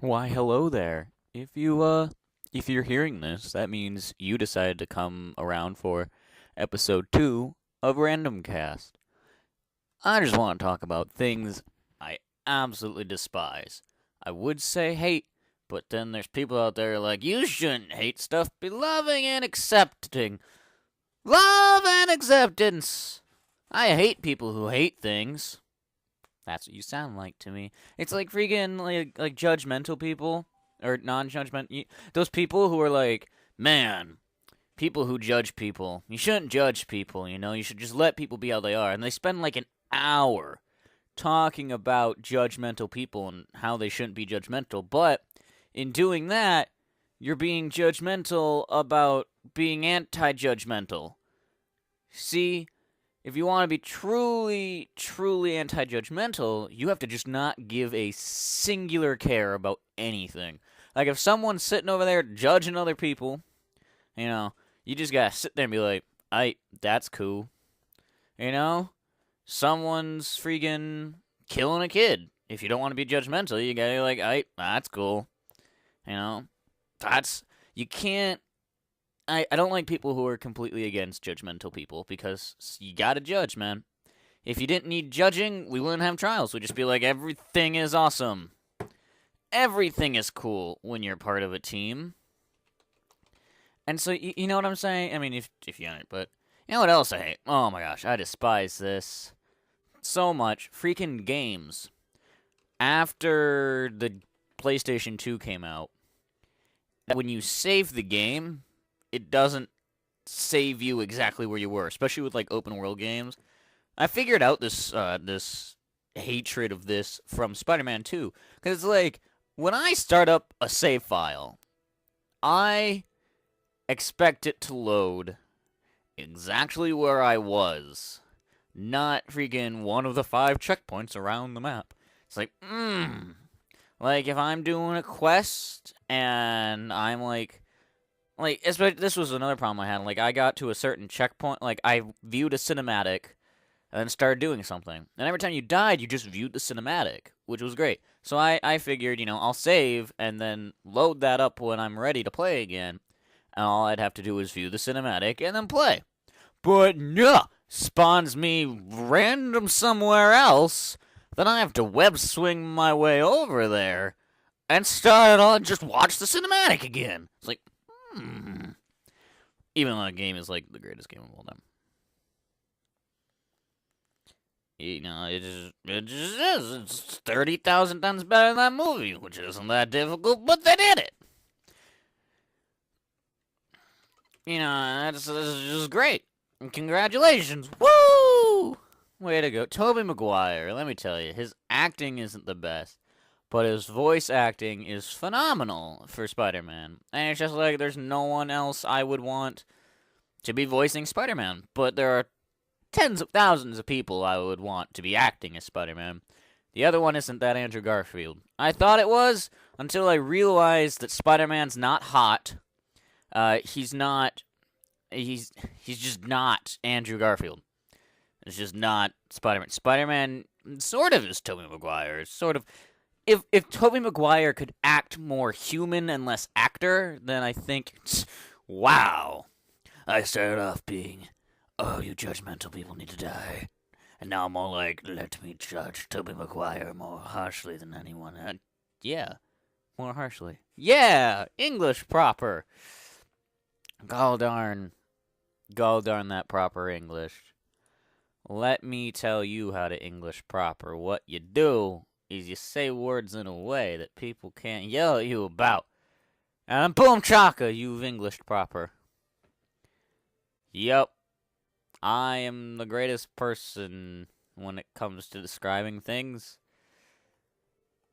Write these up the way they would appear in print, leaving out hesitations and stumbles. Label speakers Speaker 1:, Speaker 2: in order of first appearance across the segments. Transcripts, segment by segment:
Speaker 1: Why, hello there. If you're hearing this, that means you decided to come around for episode 2 of Randomcast. I just want to talk about things I absolutely despise. I would say hate, but then there's people out there like, you shouldn't hate stuff, be loving and accepting. Love and acceptance. I hate people who hate things. That's what you sound like to me. It's like freaking like judgmental people or non-judgment. Those people who are like, man, people who judge people. You shouldn't judge people. You should just let people be how they are. And they spend like an hour talking about judgmental people and how they shouldn't be judgmental. But in doing that, you're being judgmental about being anti-judgmental. See, if you want to be truly, truly anti judgmental, you have to just not give a singular care about anything. Like, if someone's sitting over there judging other people, you just gotta sit there and be like, that's cool. Someone's freaking killing a kid. If you don't want to be judgmental, you gotta be like, that's cool. You can't I don't like people who are completely against judgmental people because you gotta judge, man. If you didn't need judging, we wouldn't have trials. We'd just be like, everything is awesome. Everything is cool when you're part of a team. And so, you know what I'm saying? I mean, if you aren't, but you know what else I hate? Oh my gosh, I despise this so much. Freaking games. After the PlayStation 2 came out, when you save the game, it doesn't save you exactly where you were, especially with like open world games. I figured out this hatred of this from SpiderMan 2 because it's like when I start up a save file, I expect it to load exactly where I was, not freaking one of the 5 checkpoints around the map. It's like, like if I'm doing a quest and I'm like, this was another problem I had. Like, I got to a certain checkpoint. Like, I viewed a cinematic and then started doing something. And every time you died, you just viewed the cinematic, which was great. So I figured, I'll save and then load that up when I'm ready to play again. And all I'd have to do is view the cinematic and then play. But no, spawns me random somewhere else. Then I have to web swing my way over there and start on just watch the cinematic again. It's like, even though that game is like the greatest game of all time. It just is. It's 30,000 times better than that movie, which isn't that difficult, but they did it. That's just great. And congratulations. Woo! Way to go. Tobey Maguire, let me tell you, his acting isn't the best. But his voice acting is phenomenal for Spider-Man. And it's just like there's no one else I would want to be voicing Spider-Man. But there are tens of thousands of people I would want to be acting as Spider-Man. The other one isn't that Andrew Garfield. I thought it was until I realized that Spider-Man's not hot. He's not. He's just not Andrew Garfield. It's just not Spider-Man. Spider-Man sort of is Tobey Maguire. Sort of. If Tobey Maguire could act more human and less actor, then I think, wow. I started off being, oh, you judgmental people need to die. And now I'm more like, let me judge Tobey Maguire more harshly than anyone. Yeah, more harshly. Yeah, English proper. Gall darn that proper English. Let me tell you how to English proper. What you do is you say words in a way that people can't yell at you about. And boom chaka, you've Englished proper. Yep. I am the greatest person when it comes to describing things.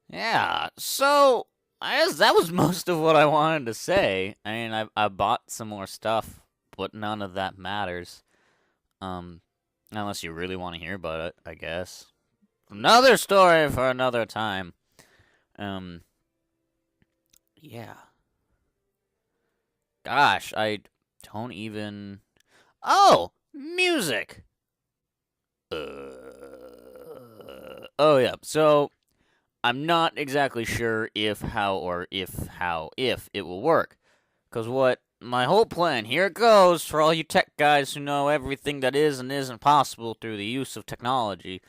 Speaker 1: Yeah, so I guess that was most of what I wanted to say. I mean, I bought some more stuff, but none of that matters. Unless you really want to hear about it, I guess. Another story for another time. Yeah. Gosh, I don't even... Oh! Music! Oh, yeah. So, I'm not exactly sure if it will work. Because what my whole plan, here it goes for all you tech guys who know everything that is and isn't possible through the use of technology.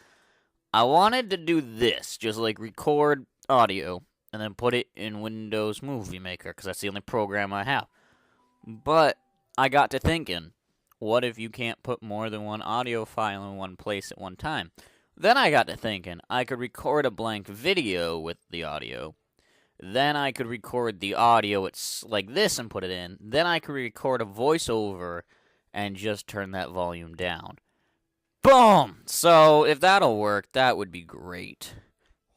Speaker 1: I wanted to do this, just like record audio and then put it in Windows Movie Maker, because that's the only program I have. But I got to thinking, what if you can't put more than one audio file in one place at one time? Then I got to thinking, I could record a blank video with the audio. Then I could record the audio it's like this and put it in. Then I could record a voiceover and just turn that volume down. Boom! So if that'll work, that would be great.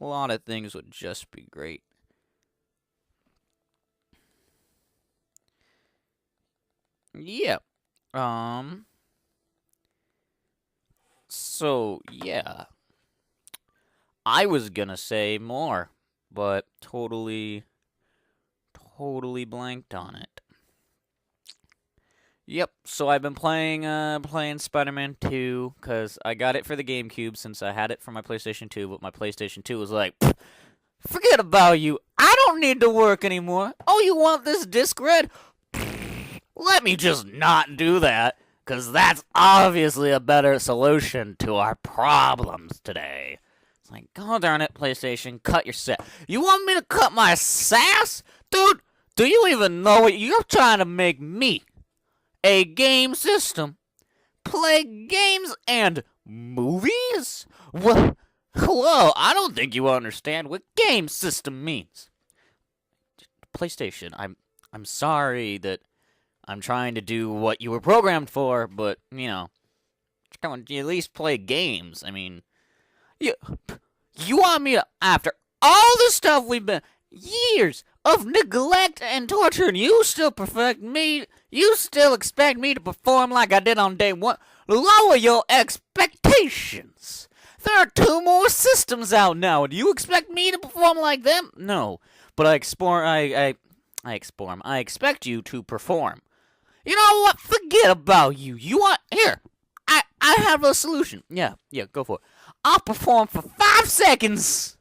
Speaker 1: A lot of things would just be great. Yeah. So, yeah. I was gonna say more, but totally blanked on it. Yep, so I've been playing SpiderMan 2, because I got it for the GameCube since I had it for my PlayStation 2, but my PlayStation 2 was like, forget about you, I don't need to work anymore. Oh, you want this disc read? Let me just not do that, because that's obviously a better solution to our problems today. It's like, God darn it, PlayStation, cut your sass. You want me to cut my sass? Dude, do you even know what you're trying to make me? A game system? Play games and movies? What? Hello, I don't think you understand what game system means. PlayStation, I'm sorry that I'm trying to do what you were programmed for, but, you know, come on, you at least play games. I mean, you want me to, after all the stuff we've been, years of neglect and torture, and you still expect me to perform like I did on day one? Lower your expectations. There are 2 more systems out now. Do you expect me to perform like them? No, but I expect you to perform. You know what? Forget about you. You want, here, I have a solution. Yeah, go for it. I'll perform for 5 seconds,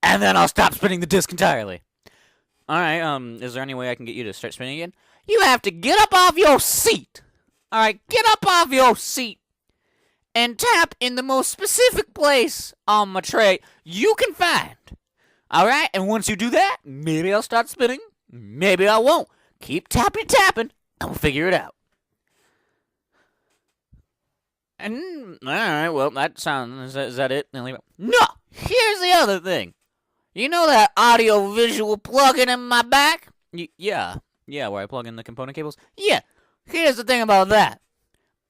Speaker 1: and then I'll stop spinning the disc entirely. Alright, is there any way I can get you to start spinning again? You have to get up off your seat. Alright, get up off your seat and tap in the most specific place on my tray you can find. Alright, and once you do that, maybe I'll start spinning, maybe I won't. Keep tapping, and we'll figure it out. And, alright, well, that sounds, is that it? No, here's the other thing. You know that audio-visual plug-in in my back? Yeah, where I plug in the component cables? Yeah, here's the thing about that.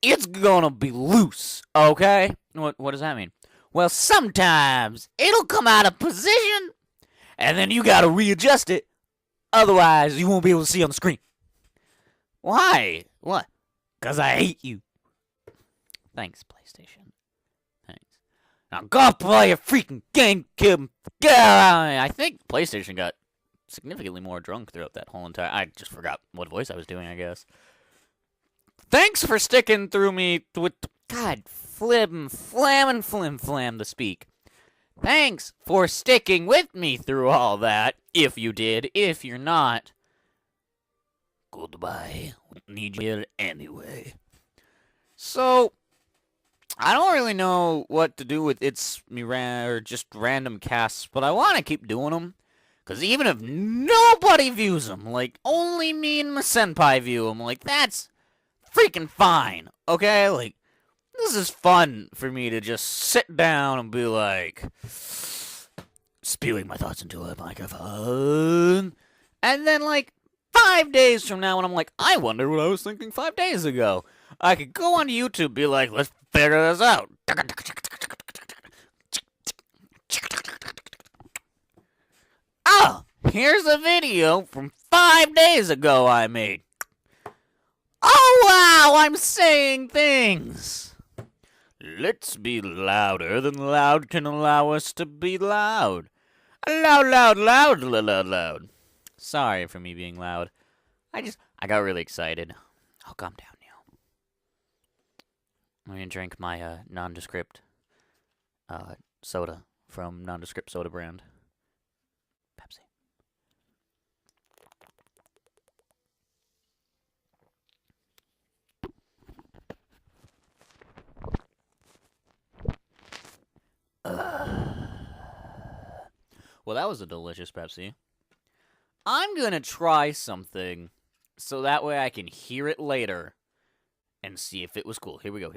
Speaker 1: It's gonna be loose, okay? What does that mean? Well, sometimes it'll come out of position, and then you gotta readjust it. Otherwise, you won't be able to see on the screen. Why? What? 'Cause I hate you. Thanks, PlayStation. Thanks. Now go play your freaking GameCube. I think PlayStation got significantly more drunk throughout that whole entire... I just forgot what voice I was doing, I guess. Thanks for sticking through me with... God, flim the speak. Thanks for sticking with me through all that. If you did. If you're not... Goodbye. Need you here anyway. So... I don't really know what to do with just random casts, but I want to keep doing them. Because even if nobody views them, like, only me and my senpai view them, like, that's freaking fine, okay? Like, this is fun for me to just sit down and be like, spewing my thoughts into a microphone. And then, like, 5 days from now, when I'm like, I wonder what I was thinking 5 days ago. I could go on YouTube, be like, let's figure this out. Oh, here's a video from 5 days ago I made. Oh, wow, I'm saying things. Let's be louder than loud can allow us to be loud. Loud. Sorry for me being loud. I got really excited. I'll calm down now. I'm gonna drink my nondescript soda from Nondescript Soda brand. Well, that was a delicious Pepsi. I'm gonna try something so that way I can hear it later and see if it was cool. Here we go.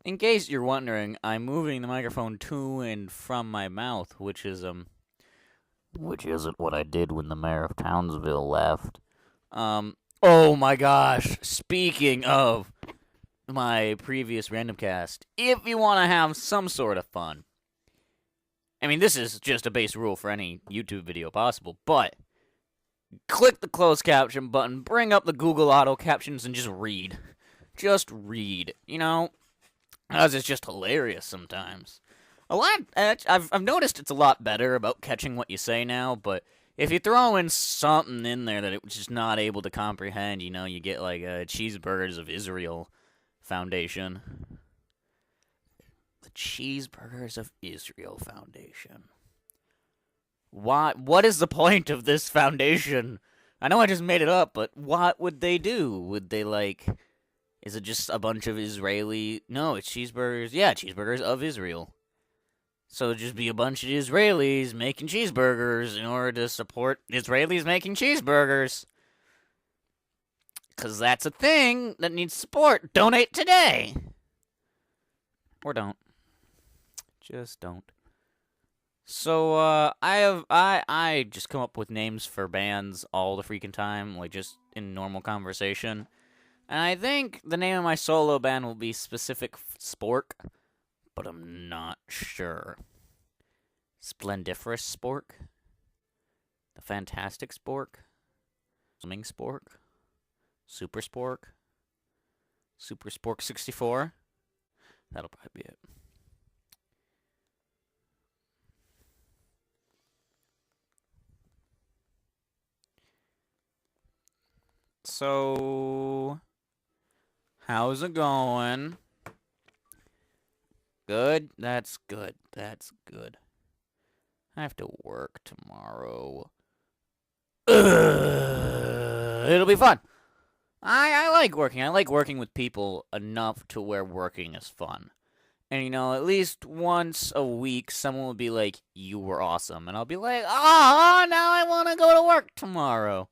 Speaker 1: In case you're wondering, I'm moving the microphone to and from my mouth, which isn't what I did when the mayor of Townsville left. Oh my gosh, speaking of my previous Randomcast, if you want to have some sort of fun, I mean, this is just a base rule for any YouTube video possible, but click the closed caption button, bring up the Google Auto Captions, and just read. Just read. You know, because it's just hilarious sometimes. I've noticed it's a lot better about catching what you say now, but if you throw in something in there that it's just not able to comprehend, you know, you get like a Cheeseburgers of Israel Foundation. The Cheeseburgers of Israel Foundation. What is the point of this foundation? I know I just made it up, but what would they do? Would they, like... Is it just a bunch of Israeli... No, it's cheeseburgers. Yeah, Cheeseburgers of Israel. So it'd just be a bunch of Israelis making cheeseburgers in order to support Israelis making cheeseburgers. Because that's a thing that needs support. Donate today! Or don't. Just don't. So, I just come up with names for bands all the freaking time, like just in normal conversation. And I think the name of my solo band will be Specific Spork, but I'm not sure. Splendiferous Spork? The Fantastic Spork? Swimming Spork? Super Spork? Super Spork 64? That'll probably be it. So, how's it going? Good? That's good. That's good. I have to work tomorrow. It'll be fun. I like working. I like working with people enough to where working is fun. And, you know, at least once a week, someone will be like, you were awesome. And I'll be like, oh, now I want to go to work tomorrow.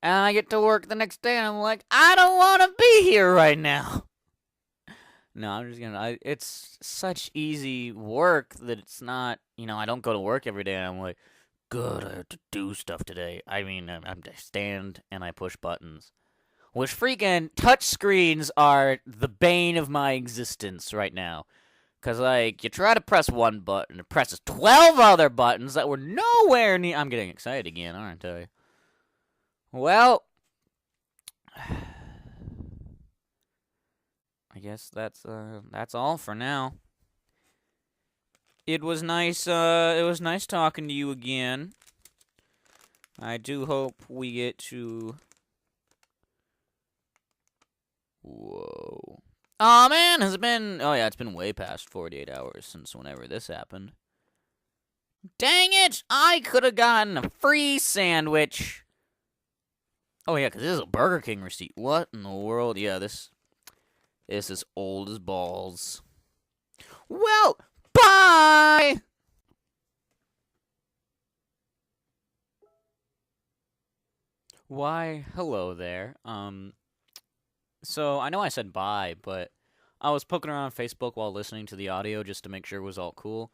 Speaker 1: And I get to work the next day, and I'm like, I don't want to be here right now. No, I'm just gonna... it's such easy work that it's not... You know, I don't go to work every day, and I'm like, good, I have to do stuff today. I mean, I stand, and I push buttons. Which freaking touchscreens are the bane of my existence right now. Because, like, you try to press one button, it presses 12 other buttons that were nowhere near... I'm getting excited again, aren't I? Well, I guess that's all for now. It was nice talking to you again. I do hope we get to... Whoa. Aw, man, has it been... Oh, yeah, it's been way past 48 hours since whenever this happened. Dang it! I could have gotten a free sandwich. Oh, yeah, because this is a Burger King receipt. What in the world? Yeah, this is old as balls. Well, bye! Why, hello there. So, I know I said bye, but I was poking around Facebook while listening to the audio just to make sure it was all cool.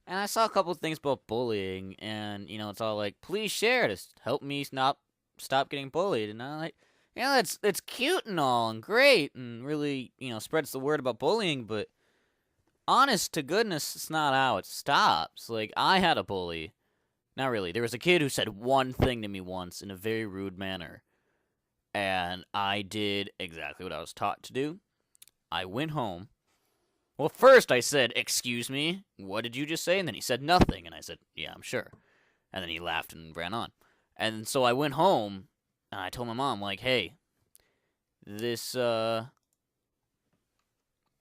Speaker 1: And I saw a couple of things about bullying, and, you know, it's all like, please share to help me stop getting bullied. And I'm like, you know, it's cute and all and great and really, you know, spreads the word about bullying, but honest to goodness, it's not how it stops. Like, I had a bully. Not really. There was a kid who said one thing to me once in a very rude manner, and I did exactly what I was taught to do. I went home. Well, first I said, excuse me, what did you just say? And then he said nothing, and I said, yeah, I'm sure. And then he laughed and ran on. And so I went home, and I told my mom, like, hey, this, you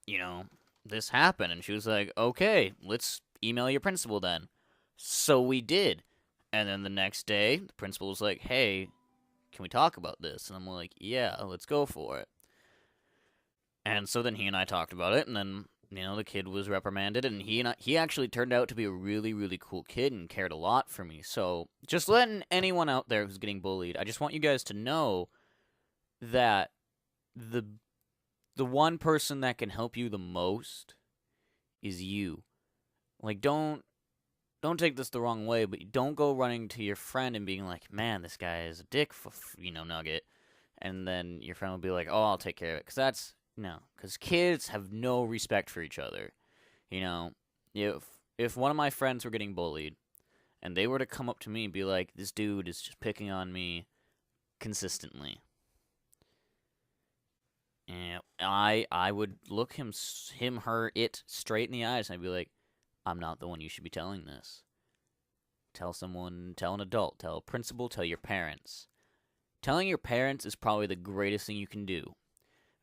Speaker 1: know, this happened. And she was like, okay, let's email your principal then. So we did. And then the next day, the principal was like, hey, can we talk about this? And I'm like, yeah, let's go for it. And so then he and I talked about it, and then, the kid was reprimanded, and he actually turned out to be a really, really cool kid and cared a lot for me. So just letting anyone out there who's getting bullied, I just want you guys to know that the one person that can help you the most is you. Like, don't take this the wrong way, but don't go running to your friend and being like, man, this guy is a dick, nugget. And then your friend will be like, oh, I'll take care of it. Because kids have no respect for each other. If one of my friends were getting bullied, and they were to come up to me and be like, this dude is just picking on me consistently, and I would look him, her, it straight in the eyes, and I'd be like, I'm not the one you should be telling this. Tell someone, tell an adult, tell a principal, tell your parents. Telling your parents is probably the greatest thing you can do.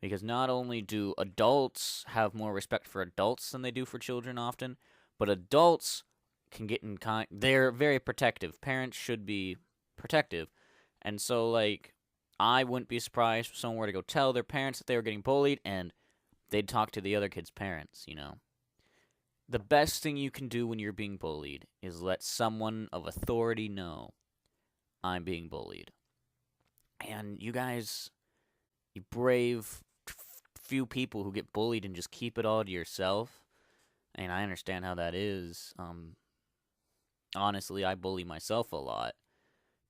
Speaker 1: Because not only do adults have more respect for adults than they do for children often, but adults can get in they're very protective. Parents should be protective. And so, I wouldn't be surprised if someone were to go tell their parents that they were getting bullied, and they'd talk to the other kid's parents, The best thing you can do when you're being bullied is let someone of authority know, I'm being bullied. And you guys, you brave few people who get bullied and just keep it all to yourself, and I understand how that is. Honestly, I bully myself a lot,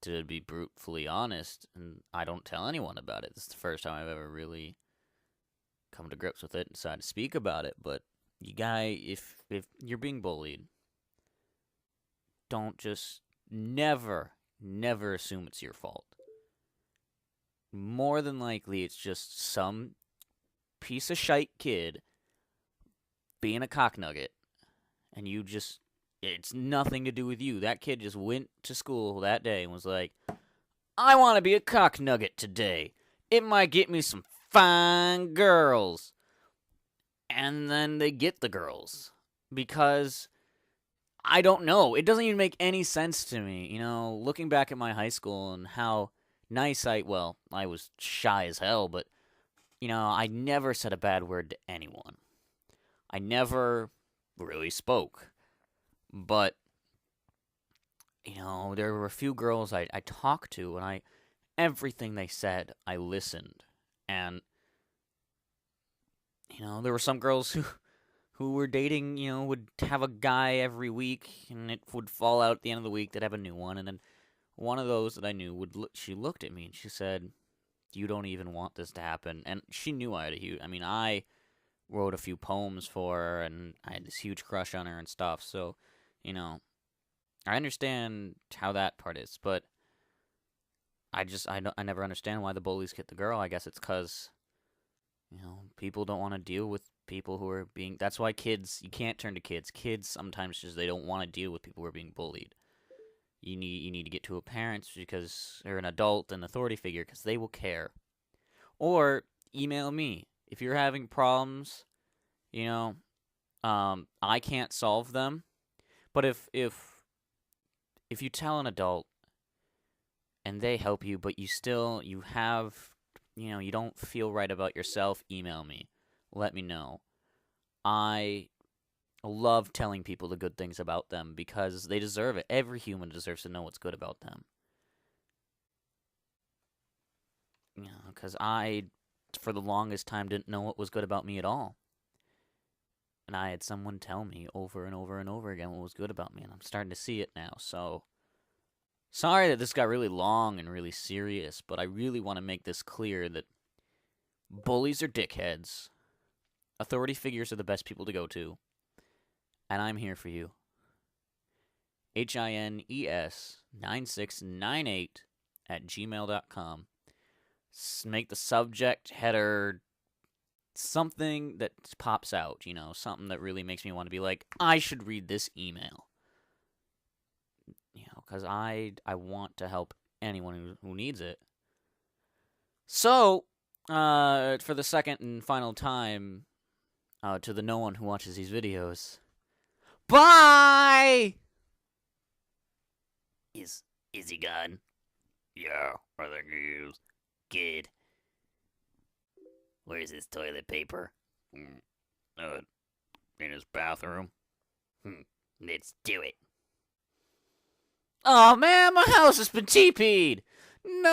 Speaker 1: to be brutally honest, and I don't tell anyone about it. This is the first time I've ever really come to grips with it and decided to speak about it. But if you're being bullied, don't just never assume it's your fault. More than likely, it's just some piece of shite kid being a cocknugget, and it's nothing to do with you. That kid just went to school that day and was like, I want to be a cocknugget today. It might get me some fine girls. And then they get the girls. Because, I don't know, it doesn't even make any sense to me. Looking back at my high school and how nice I was shy as hell, but I never said a bad word to anyone. I never really spoke. But, there were a few girls I talked to, and everything they said, I listened. And, there were some girls who were dating, would have a guy every week, and it would fall out at the end of the week, they'd have a new one, and then one of those that I knew, she looked at me, and she said, you don't even want this to happen. And she knew I had I wrote a few poems for her, and I had this huge crush on her and stuff. So, I understand how that part is, but I never understand why the bullies get the girl. I guess it's because, people don't want to deal with people who are being. That's why you can't turn to kids. Kids sometimes they don't want to deal with people who are being bullied. You need to get to a parent because they're an adult, an authority figure, because they will care. Or email me if you're having problems. I can't solve them, but if you tell an adult and they help you, but you have, you don't feel right about yourself, email me. Let me know. I love telling people the good things about them because they deserve it. Every human deserves to know what's good about them. Because I, for the longest time, didn't know what was good about me at all. And I had someone tell me over and over and over again what was good about me, and I'm starting to see it now. So, sorry that this got really long and really serious, but I really want to make this clear that bullies are dickheads. Authority figures are the best people to go to. And I'm here for you. HINES9698 @gmail.com. Make the subject header something that pops out, something that really makes me want to be like, I should read this email. Because I want to help anyone who needs it. So, for the second and final time, to the no one who watches these videos, bye! Is he gone? Yeah, I think he is. Good. Where's his toilet paper? In his bathroom. Let's do it. Oh man, my house has been TP'd! No!